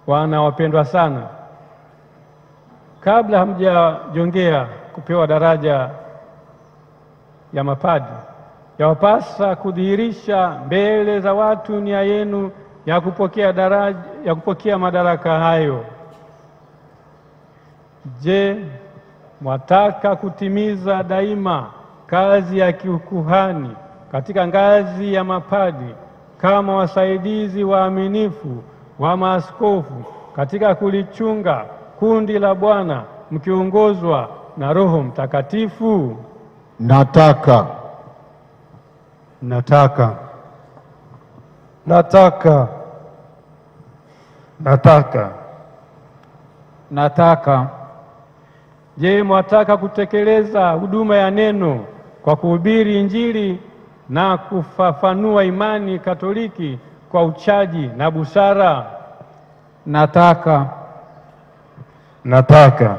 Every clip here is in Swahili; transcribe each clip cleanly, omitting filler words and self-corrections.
Wana wapendwa sana, kabla hamjajongea kupewa daraja ya mapadri, yawapasa kudhihirisha mbele za watu nia yenu ya kupokea madaraka hayo. Je, mwataka kutimiza daima kazi ya kiukuhani katika ngazi ya mapadri kama wasaidizi waaminifu wa maaskofu katika kulichunga kundi la Bwana mkiongozwa na Roho Mtakatifu? Nataka. Nataka. Nataka. Nataka. Nataka. Je, mwataka kutekeleza huduma ya neno kwa kuhubiri Injili na kufafanua imani Katoliki kwa uchaji na busara? Nataka. Nataka.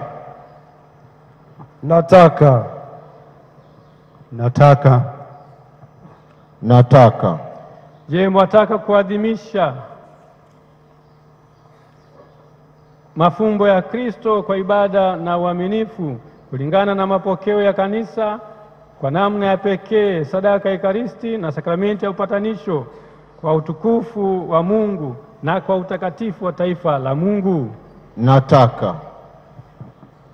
Nataka. Nataka. Nataka. Je, mwataka kuadhimisha mafumbo ya Kristo kwa ibada na uaminifu kulingana na mapokeo ya Kanisa, kwa namna ya pekee sadaka ya Ekaristi na sakramenti ya upatanisho, kwa utukufu wa Mungu na kwa utakatifu wa taifa la Mungu? Nataka.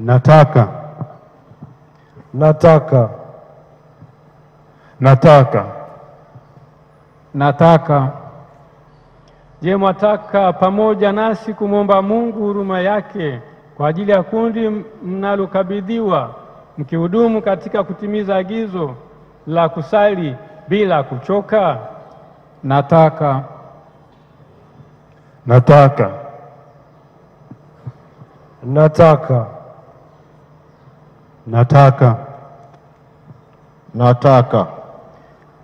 Nataka. Nataka. Nataka. Nataka. Je, mwataka pamoja nasi kumwomba Mungu huruma yake kwa ajili ya kundi mnalokabidhiwa, mkihudumu katika kutimiza agizo la kusali bila kuchoka? Nataka. Nataka. Nataka. Nataka. Nataka.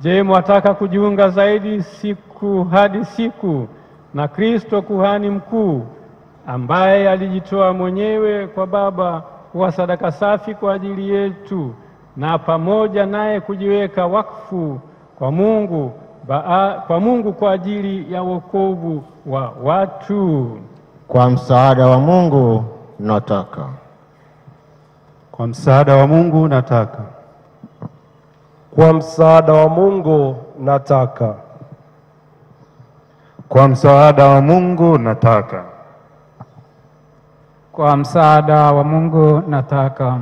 Je, mwataka kujiunga zaidi siku hadi siku na Kristo kuhani mkuu, ambaye alijitoa mwenyewe kwa Baba wa sadaka safi kwa ajili yetu, na pamoja naye kujiweka wakfu kwa Mungu kwa ajili ya wokovu wa watu? Kwa msaada wa Mungu nataka. Kwa msaada wa Mungu nataka. Kwa msaada wa Mungu nataka. Kwa msaada wa Mungu nataka. Kwa msaada wa Mungu nataka.